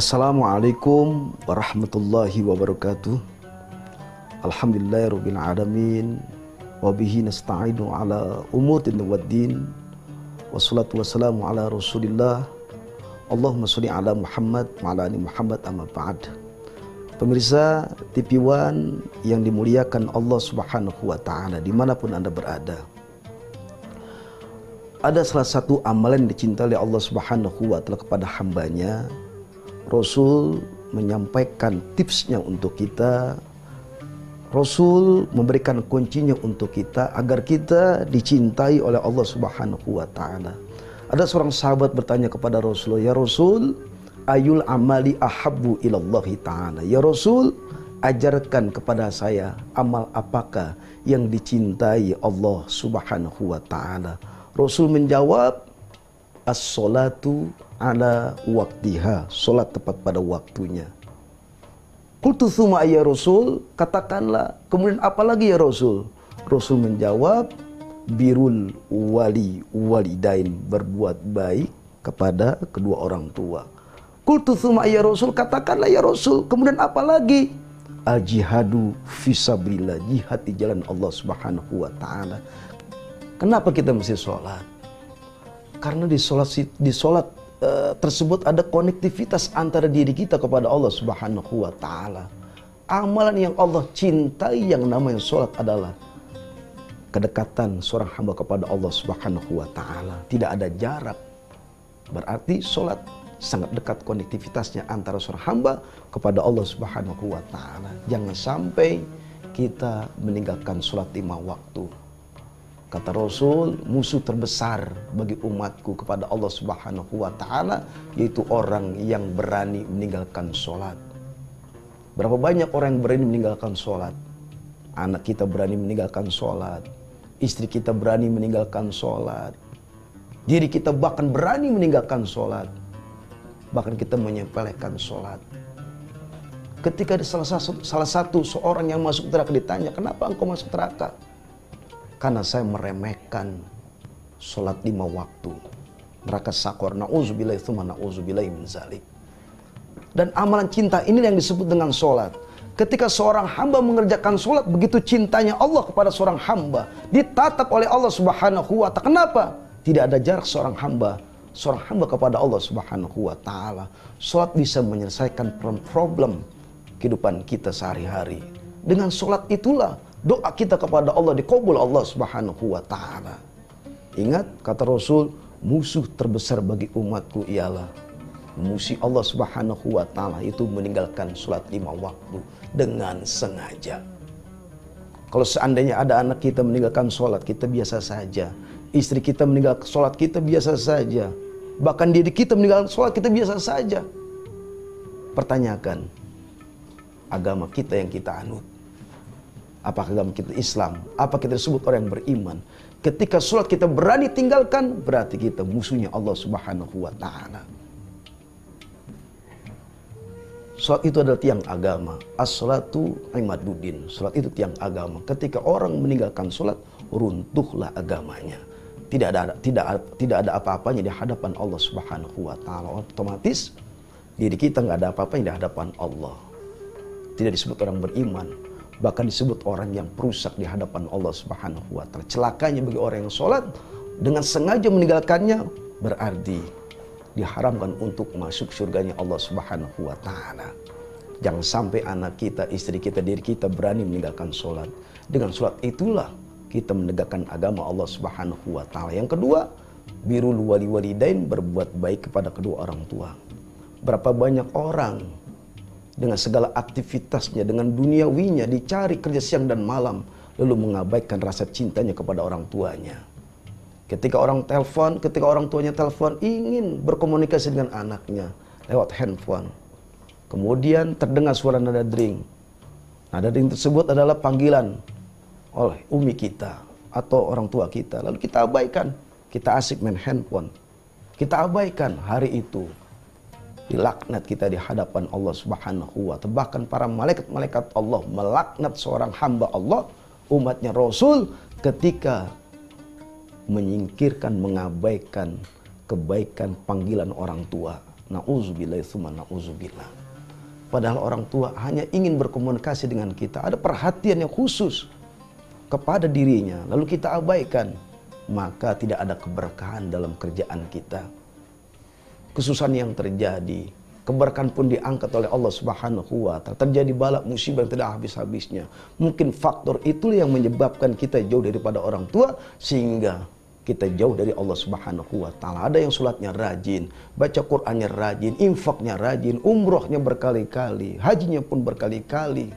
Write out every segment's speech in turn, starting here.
Assalamualaikum warahmatullahi wabarakatuh. Alhamdulillahirabbil alamin wa bihi nasta'inu ala umurin waddin. Wassalatu wassalamu ala Rasulillah. Allahumma sholli ala Muhammad wa ala ali Muhammad amma ba'd. Pemirsa TV One yang dimuliakan Allah Subhanahu wa taala dimanapun Anda berada. Ada salah satu amalan yang dicintai oleh Allah Subhanahu wa taala kepada hambanya. Rasul menyampaikan tipsnya untuk kita. Rasul memberikan kuncinya untuk kita agar kita dicintai oleh Allah Subhanahu wa taala. Ada seorang sahabat bertanya kepada Rasulullah, "Ya Rasul, ayul amali ahabbu ilallahi ta'ala?" Ya Rasul, ajarkan kepada saya amal apakah yang dicintai Allah Subhanahu wa taala. Rasul menjawab, as-salatu ala waktiha, solat tepat pada waktunya. Qultu tsumma ya Rasul, katakanlah kemudian apa lagi ya Rasul? Rasul menjawab, birrul walidain, berbuat baik kepada kedua orang tua. Qultu tsumma ya Rasul, katakanlah ya Rasul kemudian apa lagi? Al jihadu fisabilillah, jihad di jalan Allah Subhanahu wa taala. Kenapa kita mesti sholat? Karena di sholat tersebut ada konektivitas antara diri kita kepada Allah Subhanahu wa taala. Amalan yang Allah cintai yang namanya sholat adalah kedekatan seorang hamba kepada Allah Subhanahu wa taala. Tidak ada jarak. Berarti sholat sangat dekat konektivitasnya antara seorang hamba kepada Allah Subhanahu wa taala. Jangan sampai kita meninggalkan sholat 5 waktu. Kata Rasul, musuh terbesar bagi umatku kepada Allah Subhanahu wa taala yaitu orang yang berani meninggalkan sholat. Berapa banyak orang yang berani meninggalkan sholat? Anak kita berani meninggalkan sholat, istri kita berani meninggalkan sholat, diri kita bahkan berani meninggalkan sholat. Bahkan kita menyepelekan sholat. Ketika ada salah satu seorang yang masuk neraka ditanya, "Kenapa engkau masuk neraka?" Karena saya meremehkan sholat 5 waktu. Neraka sakor, na'udzubillahi tsumma na'udzubillahi min zalik. Dan amalan cinta ini yang disebut dengan sholat. Ketika seorang hamba mengerjakan sholat, begitu cintanya Allah kepada seorang hamba, ditatap oleh Allah Subhanahu wa ta'ala. Kenapa? Tidak ada jarak seorang hamba kepada Allah Subhanahu wa ta'ala. Sholat bisa menyelesaikan problem kehidupan kita sehari-hari. Dengan sholat itulah doa kita kepada Allah dikabul Allah Subhanahu wa taala. Ingat kata Rasul, musuh terbesar bagi umatku ialah musuh Allah Subhanahu wa taala itu meninggalkan salat 5 waktu dengan sengaja. Kalau seandainya ada anak kita meninggalkan salat, kita biasa saja. Istri kita meninggalkan salat, kita biasa saja. Bahkan diri kita meninggalkan salat, kita biasa saja. Pertanyakan, agama kita yang kita anut, apakah agama kita Islam? Apa kita disebut orang yang beriman? Ketika sholat kita berani tinggalkan, berarti kita musuhnya Allah Subhanahu wa ta'ala. Sholat itu adalah tiang agama. As-sholatu imaduddin. Sholat itu tiang agama. Ketika orang meninggalkan sholat, runtuhlah agamanya. Tidak ada apa-apanya di hadapan Allah Subhanahu wa ta'ala. Otomatis diri kita nggak ada apa-apa di hadapan Allah. Tidak disebut orang beriman. Bahkan disebut orang yang perusak di hadapan Allah Subhanahu wa ta'ala. Celakanya bagi orang yang sholat dengan sengaja meninggalkannya, berarti diharamkan untuk masuk surganya Allah Subhanahu wa ta'ala. Jangan sampai anak kita, istri kita, diri kita berani meninggalkan sholat. Dengan sholat itulah kita menegakkan agama Allah Subhanahu wa ta'ala. Yang kedua, birrul walidain, berbuat baik kepada kedua orang tua. Berapa banyak orang dengan segala aktivitasnya, dengan duniawinya, dicari kerja siang dan malam, lalu mengabaikan rasa cintanya kepada orang tuanya. Ketika orang tuanya telepon, ingin berkomunikasi dengan anaknya lewat handphone. Kemudian terdengar suara nada dering. Nada dering tersebut adalah panggilan oleh umi kita atau orang tua kita. Lalu kita abaikan, kita asik main handphone. Kita abaikan, hari itu dilaknat kita di hadapan Allah Subhanahu wa ta'ala. Bahkan para malaikat Allah melaknat seorang hamba Allah, umatnya Rasul, ketika menyingkirkan, mengabaikan kebaikan panggilan orang tua. Nauzubillah, tsumma nauzubillah. Padahal orang tua hanya ingin berkomunikasi dengan kita, ada perhatian yang khusus kepada dirinya, lalu kita abaikan, maka tidak ada keberkahan dalam kerjaan kita. Kesusahan yang terjadi, keberkahan pun diangkat oleh Allah Subhanahu wa Ta'ala. Terjadi balak musibah yang tidak habis-habisnya. Mungkin faktor itulah yang menyebabkan kita jauh daripada orang tua, sehingga kita jauh dari Allah Subhanahu wa Ta'ala. Ada yang sholatnya rajin, baca Qur'annya rajin, infaknya rajin, umrohnya berkali-kali, hajinya pun berkali-kali,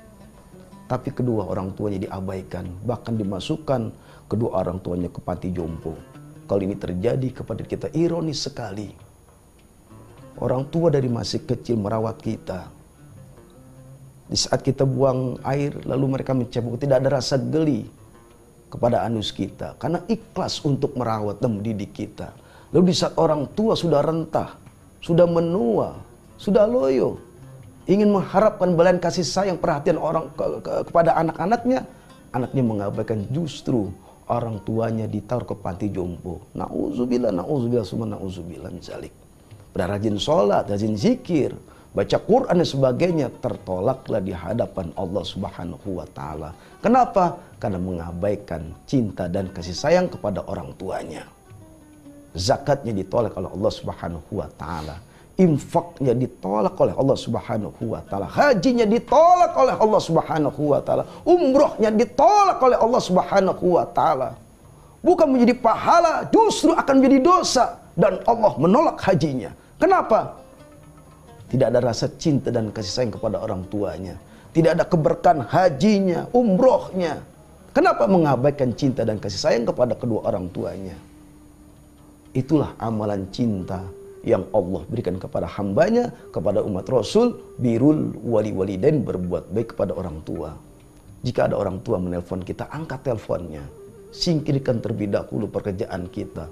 tapi kedua orang tuanya diabaikan, bahkan dimasukkan kedua orang tuanya ke panti jompo. Kalau ini terjadi kepada kita, ironis sekali. Orang tua dari masih kecil merawat kita. Di saat kita buang air, lalu mereka mencebok, tidak ada rasa geli kepada anus kita, karena ikhlas untuk merawat dan mendidik kita. Lalu di saat orang tua sudah rentah, sudah menua, sudah loyo, ingin mengharapkan belayan kasih sayang, perhatian orang kepada anak-anaknya, anaknya mengabaikan, justru orang tuanya ditaruh ke panti jompo. Nauzubillah, nauzubillah, summa nauzubillah min dzalik. Rajin sholat, rajin zikir, baca Quran dan sebagainya, tertolaklah di hadapan Allah Subhanahu wa Ta'ala. Kenapa? Karena mengabaikan cinta dan kasih sayang kepada orang tuanya. Zakatnya ditolak oleh Allah Subhanahu wa Ta'ala. Infaknya ditolak oleh Allah Subhanahu wa Ta'ala. Hajinya ditolak oleh Allah Subhanahu wa Ta'ala. Umrohnya ditolak oleh Allah Subhanahu wa Ta'ala. Bukan menjadi pahala, justru akan menjadi dosa, dan Allah menolak hajinya. Kenapa? Tidak ada rasa cinta dan kasih sayang kepada orang tuanya. Tidak ada keberkahan hajinya, umrohnya. Kenapa mengabaikan cinta dan kasih sayang kepada kedua orang tuanya? Itulah amalan cinta yang Allah berikan kepada hambanya, kepada umat Rasul, birul walidain, berbuat baik kepada orang tua. Jika ada orang tua menelpon kita, angkat teleponnya. Singkirkan terlebih dahulu pekerjaan kita.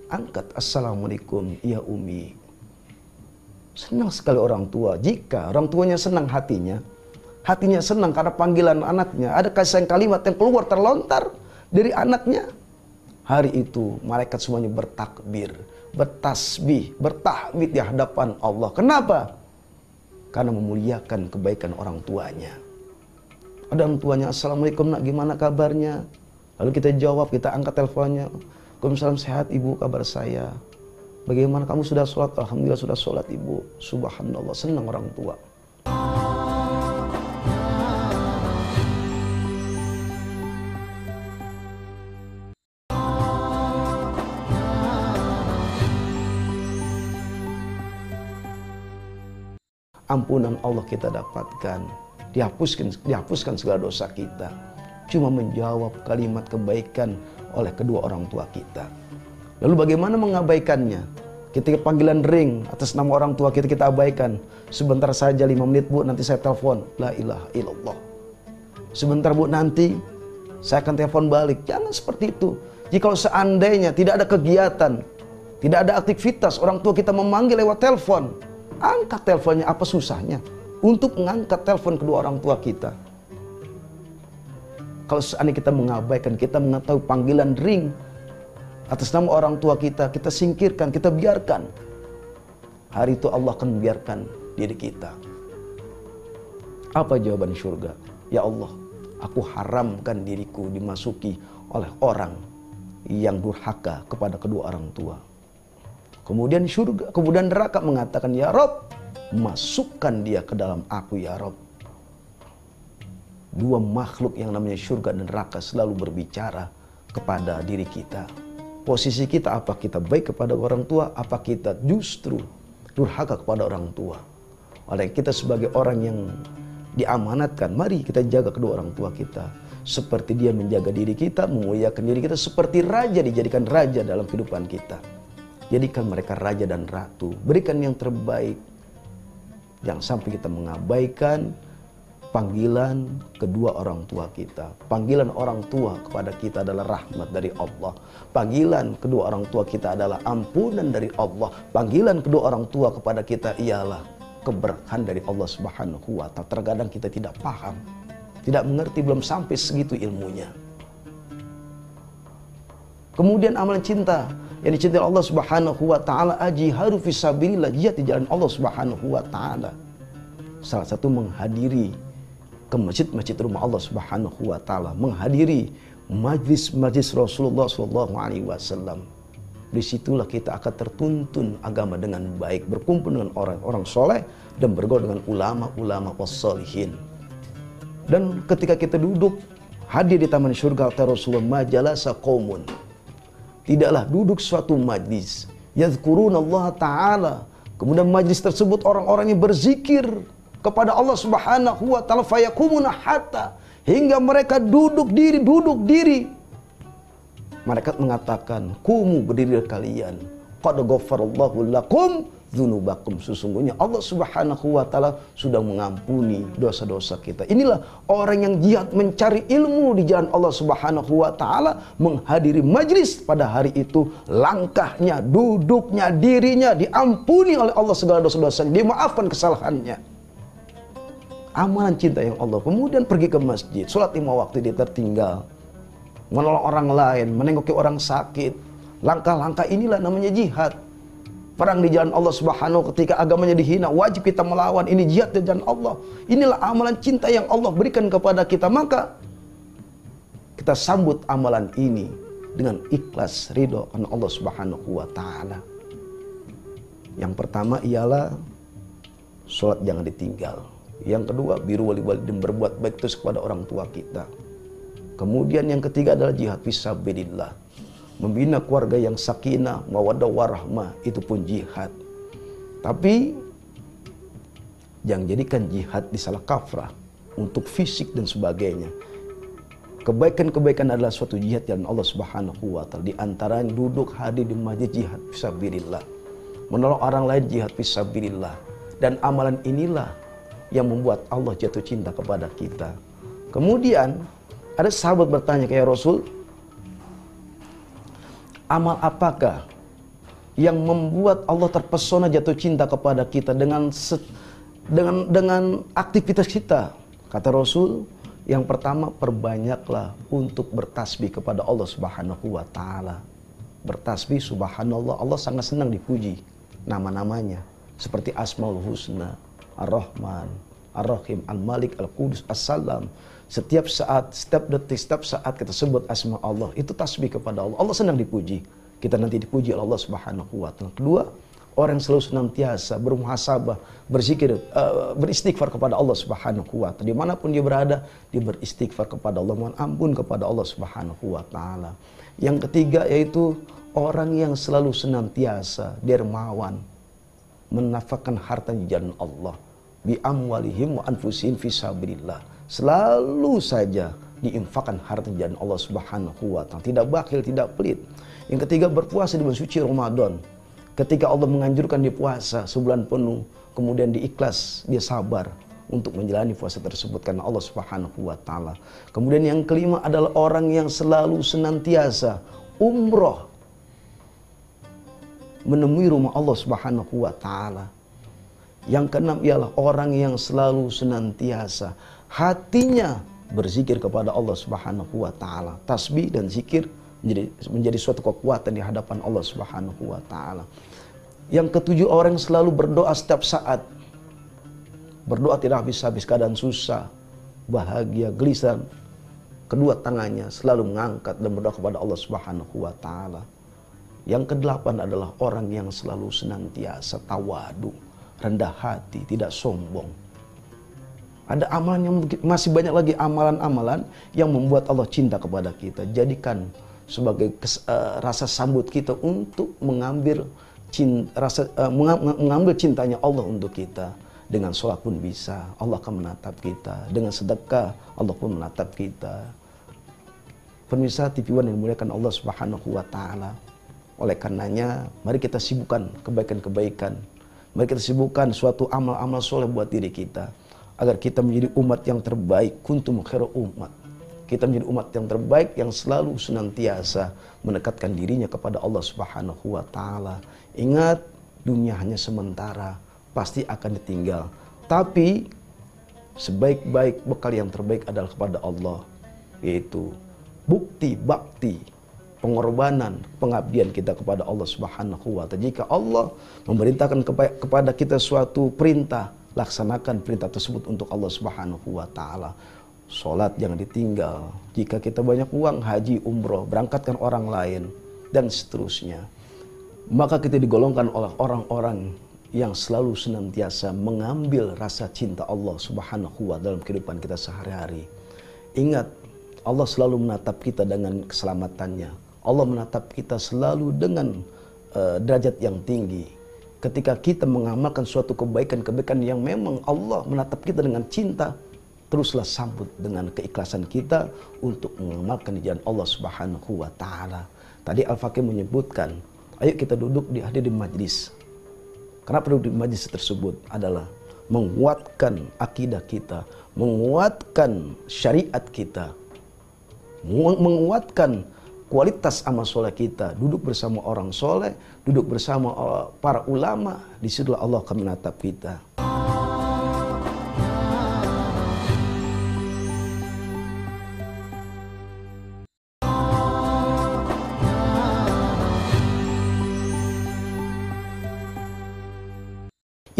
Angkat, assalamualaikum, ya umi. Senang sekali orang tua. Jika orang tuanya senang hatinya senang karena panggilan anaknya, ada kasih sayang kalimat yang keluar terlontar dari anaknya. Hari itu malaikat semuanya bertakbir, bertasbih, bertahmid di hadapan Allah. Kenapa? Karena memuliakan kebaikan orang tuanya. Ada orang tuanya, assalamualaikum nak, gimana kabarnya? Lalu kita jawab, kita angkat teleponnya. Waalaikumsalam, sehat ibu, kabar saya. Bagaimana kamu sudah sholat? Alhamdulillah sudah sholat ibu. Subhanallah, senang orang tua. Ampunan Allah kita dapatkan, dihapuskan segala dosa kita. Cuma menjawab kalimat kebaikan oleh kedua orang tua kita. Lalu bagaimana mengabaikannya? Ketika panggilan ring atas nama orang tua kita, kita abaikan. Sebentar saja, 5 menit bu, nanti saya telepon. La ilaha illallah. Sebentar bu, nanti saya akan telepon balik. Jangan seperti itu. Jika seandainya tidak ada kegiatan, tidak ada aktivitas, orang tua kita memanggil lewat telepon, angkat teleponnya, apa susahnya untuk mengangkat telepon kedua orang tua kita? Kalau seandainya kita mengabaikan, kita mengetahui panggilan ring atas nama orang tua kita, kita singkirkan, kita biarkan, hari itu Allah akan membiarkan diri kita. Apa jawaban surga? Ya Allah, aku haramkan diriku dimasuki oleh orang yang durhaka kepada kedua orang tua. Kemudian surga, kemudian neraka mengatakan, ya Rob, masukkan dia ke dalam aku ya Rob. Dua makhluk yang namanya surga dan neraka selalu berbicara kepada diri kita. Posisi kita, apa kita baik kepada orang tua, apa kita justru durhaka kepada orang tua. Oleh kita sebagai orang yang diamanatkan, mari kita jaga kedua orang tua kita. Seperti dia menjaga diri kita, memuliakan diri kita, seperti raja dijadikan raja dalam kehidupan kita. Jadikan mereka raja dan ratu, berikan yang terbaik. Jangan sampai kita mengabaikan panggilan kedua orang tua kita. Panggilan orang tua kepada kita adalah rahmat dari Allah. Panggilan kedua orang tua kita adalah ampunan dari Allah. Panggilan kedua orang tua kepada kita ialah keberkahan dari Allah Subhanahu wa Ta'ala. Terkadang kita tidak paham, tidak mengerti, belum sampai segitu ilmunya. Kemudian amalan cinta yang dicintai Allah Subhanahu wa taala, ajihadu fisabilillah, jihad di jalan Allah Subhanahu wa taala. Salah satu menghadiri ke masjid-masjid rumah Allah Subhanahu wa taala, menghadiri majlis-majlis Rasulullah sallallahu alaihi wasallam. Disitulah kita akan tertuntun agama dengan baik, berkumpul dengan orang-orang soleh dan bergaul dengan ulama-ulama wassalihin. Dan ketika kita duduk hadir di taman surga kata Rasulullah, majalasa qaumun, tidaklah duduk suatu majlis yadhkuruna Allah taala, kemudian majlis tersebut orang-orang yang berzikir kepada Allah Subhanahu wa taala, fayakumuna hatta, hingga mereka duduk diri. Malaikat mengatakan, kumu, berdiri kalian, qad ghafarallahu lakum dzunubakum, sesungguhnya Allah Subhanahu wa taala sudah mengampuni dosa-dosa kita. Inilah orang yang jihad mencari ilmu di jalan Allah Subhanahu wa taala, menghadiri majlis pada hari itu, langkahnya, duduknya, dirinya diampuni oleh Allah segala dosa-dosa, dimaafkan kesalahannya. Amalan cinta yang Allah. Kemudian pergi ke masjid, sholat 5 waktu dia tertinggal, menolong orang lain, menengoki orang sakit. Langkah-langkah inilah namanya jihad. Perang di jalan Allah Subhanahu, ketika agamanya dihina, wajib kita melawan. Ini jihad di jalan Allah. Inilah amalan cinta yang Allah berikan kepada kita. Maka kita sambut amalan ini dengan ikhlas, ridho karena Allah Subhanahu wa taala. Yang pertama ialah sholat jangan ditinggal. Yang kedua, biru wali walidin, berbuat baik terus kepada orang tua kita. Kemudian yang ketiga adalah jihad fisabilillah, membina keluarga yang sakinah, mawaddah warahmah, itu pun jihad. Tapi jangan jadikan jihad disalah kafrah untuk fisik dan sebagainya. Kebaikan-kebaikan adalah suatu jihad yang Allah Subhanahu wa taala. Di antaranya duduk hadir di majlis, jihad fisabilillah, menolong orang lain, jihad fisabilillah. Dan amalan inilah yang membuat Allah jatuh cinta kepada kita. Kemudian ada sahabat bertanya ke Rasul, amal apakah yang membuat Allah terpesona jatuh cinta kepada kita dengan aktivitas kita? Kata Rasul, yang pertama, perbanyaklah untuk bertasbih kepada Allah Subhanahu wa taala. Bertasbih, subhanallah, Allah sangat senang dipuji nama-namanya, seperti Asmaul Husna, Ar-Rahman, Ar-Rahim, Al-Malik, Al-Qudus, As-Salam. Setiap saat, setiap detik, setiap saat kita sebut asma Allah, itu tasbih kepada Allah. Allah senang dipuji. Kita nanti dipuji oleh Allah Subhanahu wa taala. Kedua, orang yang selalu senantiasa bermuhasabah, berzikir, beristighfar kepada Allah Subhanahu wa taala. Dimanapun dia berada, dia beristighfar kepada Allah, mohon ampun kepada Allah Subhanahu wa taala. Yang ketiga yaitu orang yang selalu senantiasa dermawan, menafkahkan harta di jalan Allah, bi amwalihim wa anfusihim fisabilillah. Selalu saja diinfakkan harta di jalan Allah Subhanahu wa taala, tidak bakhil, tidak pelit. Yang ketiga, berpuasa di bulan suci Ramadan. Ketika Allah menganjurkan dia puasa sebulan penuh, kemudian diikhlas, dia sabar untuk menjalani puasa tersebut karena Allah Subhanahu wa taala. Kemudian yang kelima adalah orang yang selalu senantiasa umroh menemui rumah Allah Subhanahu wa taala. Yang keenam ialah orang yang selalu senantiasa hatinya berzikir kepada Allah Subhanahu wa taala. Tasbih dan zikir menjadi suatu kekuatan di hadapan Allah Subhanahu wa taala. Yang ketujuh, orang yang selalu berdoa setiap saat. Berdoa tidak habis-habis, keadaan susah, bahagia, gelisah, kedua tangannya selalu mengangkat dan berdoa kepada Allah Subhanahu wa taala. Yang kedelapan adalah orang yang selalu senantiasa tawadu, rendah hati, tidak sombong. Ada amalan yang masih banyak lagi, amalan-amalan yang membuat Allah cinta kepada kita. Jadikan sebagai rasa sambut kita untuk mengambil mengambil cintanya Allah untuk kita. Dengan sholat pun bisa, Allah akan menatap kita. Dengan sedekah, Allah pun menatap kita. Pemirsa TV One yang dimuliakan Allah Subhanahu wa taala. Oleh karenanya, mari kita sibukkan kebaikan-kebaikan. Mari kita sibukkan suatu amal-amal soleh buat diri kita, agar kita menjadi umat yang terbaik, kuntum khairu umat. Kita menjadi umat yang terbaik yang selalu senantiasa mendekatkan dirinya kepada Allah Subhanahu wa taala. Ingat, dunia hanya sementara, pasti akan ditinggal. Tapi sebaik-baik bekal yang terbaik adalah kepada Allah, yaitu bukti bakti pengorbanan, pengabdian kita kepada Allah Subhanahu wa Ta'ala. Jika Allah memerintahkan kepada kita suatu perintah, laksanakan perintah tersebut untuk Allah Subhanahu wa Ta'ala. Sholat jangan ditinggal. Jika kita banyak uang, haji, umroh, berangkatkan orang lain, dan seterusnya. Maka kita digolongkan oleh orang-orang yang selalu senantiasa mengambil rasa cinta Allah Subhanahu wa Ta'ala dalam kehidupan kita sehari-hari. Ingat, Allah selalu menatap kita dengan keselamatannya. Allah menatap kita selalu dengan derajat yang tinggi. Ketika kita mengamalkan suatu kebaikan-kebaikan yang memang Allah menatap kita dengan cinta, teruslah sambut dengan keikhlasan kita untuk mengamalkan di jalan Allah Subhanahu wa Ta'ala. Tadi Al-Faqih menyebutkan, ayo kita duduk hadir di majlis. Kenapa duduk di majlis tersebut? Adalah menguatkan akidah kita, menguatkan syariat kita, menguatkan kualitas amal soleh kita. Duduk bersama orang soleh, duduk bersama para ulama, disitulah Allah akan menatap kita.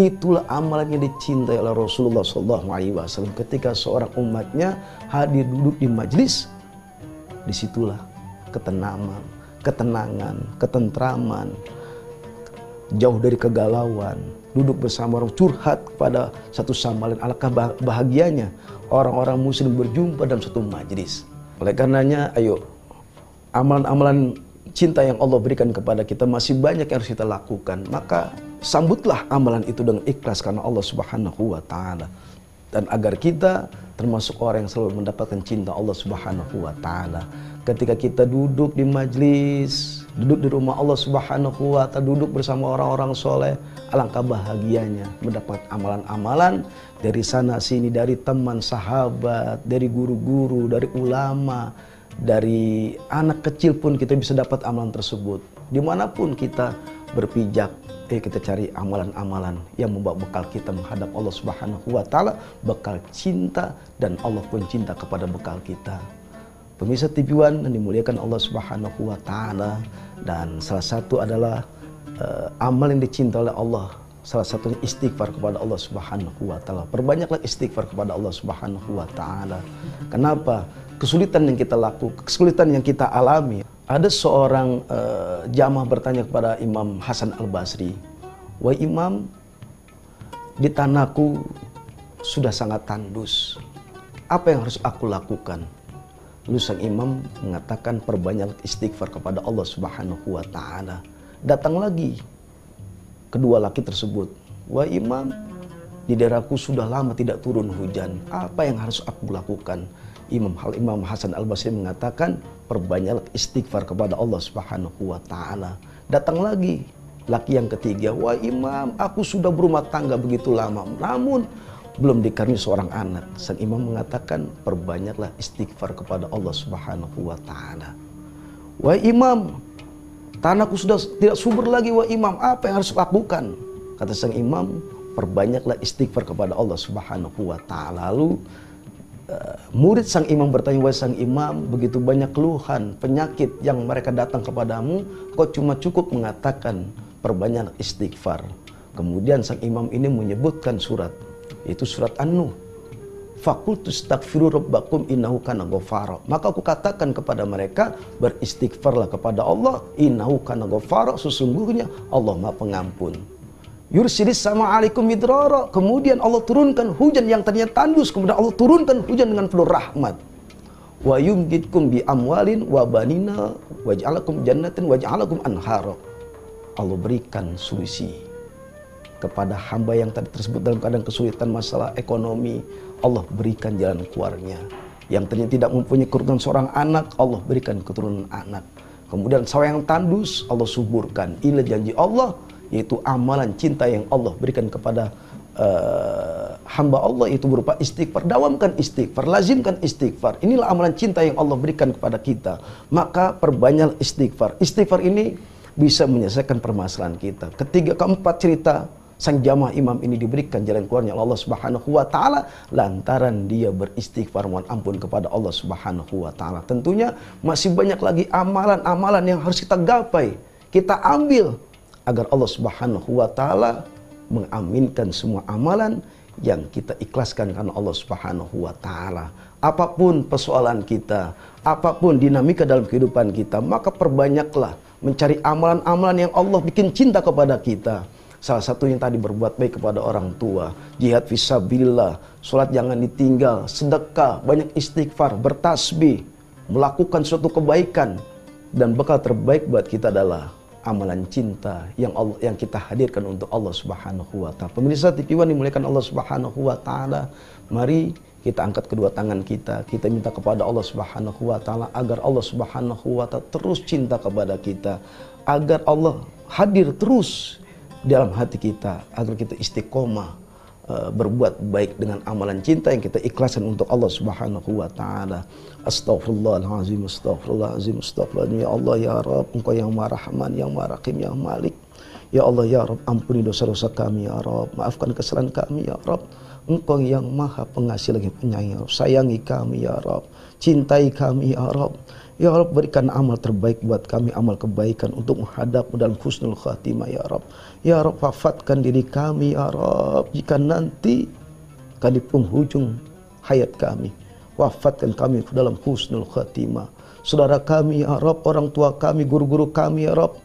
Itulah amalan yang dicintai oleh Rasulullah SAW ketika seorang umatnya hadir duduk di majlis. Disitulah ketenangan, ketentraman, jauh dari kegalauan, duduk bersama orang, curhat kepada satu sama lain. Alangkah bahagianya orang-orang muslim berjumpa dalam satu majlis. Oleh karenanya, ayo, amalan-amalan cinta yang Allah berikan kepada kita masih banyak yang harus kita lakukan. Maka sambutlah amalan itu dengan ikhlas karena Allah Subhanahu wa Ta'ala. Dan agar kita termasuk orang yang selalu mendapatkan cinta Allah Subhanahu wa Ta'ala. Ketika kita duduk di majlis, duduk di rumah Allah Subhanahu wa Ta'ala, duduk bersama orang-orang soleh, alangkah bahagianya mendapat amalan-amalan dari sana sini, dari teman, sahabat, dari guru-guru, dari ulama, dari anak kecil pun kita bisa dapat amalan tersebut. Dimanapun kita berpijak, kita cari amalan-amalan yang membawa bekal kita menghadap Allah Subhanahu wa Ta'ala, bekal cinta, dan Allah pun cinta kepada bekal kita. Pemirsa TV One yang dimuliakan Allah Subhanahu wa Ta'ala, dan salah satu adalah amal yang dicintai oleh Allah, salah satunya istighfar kepada Allah Subhanahu wa Ta'ala. Perbanyaklah istighfar kepada Allah Subhanahu wa Ta'ala. Kenapa? Kesulitan yang kita lakukan, kesulitan yang kita alami. Ada seorang jamaah bertanya kepada Imam Hasan Al-Basri, "Wahai Imam, di tanahku sudah sangat tandus. Apa yang harus aku lakukan?" Lalu sang imam mengatakan, perbanyak istighfar kepada Allah Subhanahu wa Ta'ala. Datang lagi kedua laki tersebut, "Wahai Imam, di daerahku sudah lama tidak turun hujan. Apa yang harus aku lakukan?" Imam Hasan Al-Basri mengatakan, perbanyaklah istighfar kepada Allah Subhanahu wa Ta'ala. Datang lagi laki yang ketiga, "Wah Imam, aku sudah berumah tangga begitu lama, namun belum dikaruniai seorang anak." Sang imam mengatakan, perbanyaklah istighfar kepada Allah Subhanahu wa Ta'ala. "Wah Imam, tanahku sudah tidak subur lagi, wah Imam, apa yang harus lakukan?" Kata sang imam, perbanyaklah istighfar kepada Allah Subhanahu wa Ta'ala. Lalu murid sang imam bertanya, "Wahai sang imam, begitu banyak keluhan, penyakit yang mereka datang kepadamu, kau cuma cukup mengatakan perbanyak istighfar." Kemudian sang imam ini menyebutkan surat, itu surat An-Nuh. "Faqultu astaghfiru rabbakum innahu kana ghafara." Maka aku katakan kepada mereka, beristighfarlah kepada Allah, innahu kana ghafara, sesungguhnya Allah Maha Pengampun. Yursilis sama alaikum midrara. Kemudian Allah turunkan hujan yang tadinya tandus, kemudian Allah turunkan hujan dengan penuh rahmat. Wa yumditkum bi amwalin wa banina waj'alakum jannatin waj'alakum anhara. Allah berikan solusi kepada hamba yang tadi tersebut dalam keadaan kesulitan masalah ekonomi. Allah berikan jalan keluarnya. Yang tadinya tidak mempunyai keturunan seorang anak, Allah berikan keturunan anak. Kemudian sawah yang tandus, Allah suburkan. Inilah janji Allah, yaitu amalan cinta yang Allah berikan kepada hamba Allah, itu berupa istighfar. Dawamkan istighfar, lazimkan istighfar. Inilah amalan cinta yang Allah berikan kepada kita. Maka perbanyak istighfar. Istighfar ini bisa menyelesaikan permasalahan kita. Ketiga, keempat cerita sang jamaah imam ini diberikan jalan keluarnya oleh Allah Subhanahu wa taala lantaran dia beristighfar mohon ampun kepada Allah Subhanahu wa taala. Tentunya masih banyak lagi amalan-amalan yang harus kita gapai, kita ambil agar Allah Subhanahu wa taala mengaminkan semua amalan yang kita ikhlaskan karena Allah Subhanahu wa taala. Apapun persoalan kita, apapun dinamika dalam kehidupan kita, maka perbanyaklah mencari amalan-amalan yang Allah bikin cinta kepada kita. Salah satunya tadi berbuat baik kepada orang tua, jihad fisabilillah, sholat jangan ditinggal, sedekah, banyak istighfar, bertasbih, melakukan suatu kebaikan. Dan bekal terbaik buat kita adalah amalan cinta yang kita hadirkan untuk Allah Subhanahu wa taala. Pemirsa TV One dimuliakan Allah Subhanahu wa taala. Mari kita angkat kedua tangan kita minta kepada Allah Subhanahu wa taala agar Allah Subhanahu wa taala terus cinta kepada kita, agar Allah hadir terus dalam hati kita, agar kita istiqomah berbuat baik dengan amalan cinta yang kita ikhlaskan untuk Allah Subhanahu wa taala. Astaghfirullahalazim, astaghfirullahalazim, astaghfirullahalazim. Ya Allah ya Rabb, Engkau yang Maha Rahman, yang Maha Rahim, yang Malik. Ya Allah ya Rabb, ampuni dosa-dosa kami ya Rabb, maafkan kesalahan kami ya Rabb. Engkau yang Maha Pengasih lagi Penyayang ya Rabb. Sayangi kami ya Rabb, cintai kami ya Rabb. Ya Rabb, berikan amal terbaik buat kami, amal kebaikan untuk menghadap dalam husnul khatimah ya Rabb. Ya Rabb, wafatkan diri kami ya Rabb, jika nanti di penghujung hayat kami, wafatkan kami dalam husnul khatimah. Saudara kami ya Rabb, orang tua kami, guru-guru kami ya Rabb,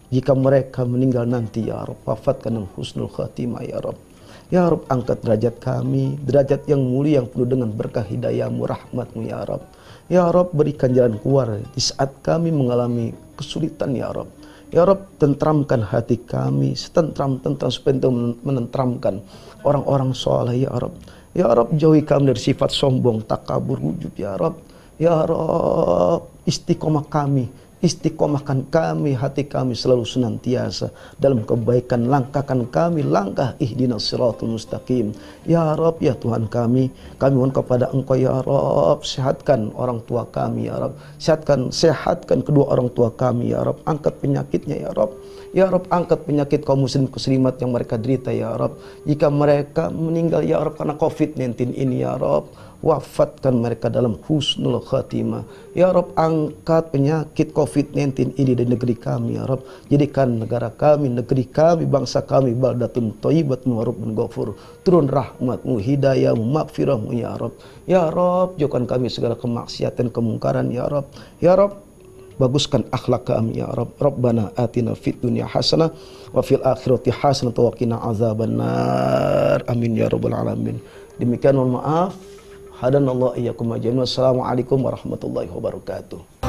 jika mereka meninggal nanti ya Rabb, wafatkan dalam husnul khatimah ya Rabb. Ya Rabb, angkat derajat kami, derajat yang mulia yang penuh dengan berkah hidayah-Mu, rahmat-Mu ya Rabb. Ya Rabb, berikan jalan keluar di saat kami mengalami kesulitan ya Rabb. Ya Rabb, tentramkan hati kami, setentram-tentram supaya menentramkan orang-orang soleh ya Rabb. Ya Rabb, jauhi kami dari sifat sombong, takabur, ujub ya Rabb. Ya Rabb, istiqomahkan kami, hati kami selalu senantiasa dalam kebaikan, langkahkan kami langkah ihdinas siratal mustaqim. Ya Rabb, ya Tuhan kami mohon kepada Engkau ya Rabb, sehatkan orang tua kami ya Rabb, sehatkan kedua orang tua kami ya Rabb, angkat penyakitnya ya Rabb. Ya Rabb, angkat penyakit kaum muslimat yang mereka derita ya Rabb. Jika mereka meninggal ya Rabb karena COVID-19 ini ya Rabb, wafatkan mereka dalam husnul khatimah. Ya Rabb, angkat penyakit COVID-19 ini di negeri kami ya Rabb. Jadikan negara kami, negeri kami, bangsa kami baldatun thayyibatun wa rabbun ghafur. Turun rahmat-Mu, hidayah-Mu, maghfirah-Mu ya Rabb. Ya Rabb, jauhkan kami segala kemaksiatan, kemungkaran ya Rabb. Ya Rabb, baguskan akhlak kami ya Rabb. Rabbana atina fid dunya hasanah wa fil akhirati hasanah wa qina azabannar. Amin ya rabbal alamin. Demikian, mohon maaf. Hadanallahu iyyakum ajmain. Wassalamualaikum warahmatullahi wabarakatuh.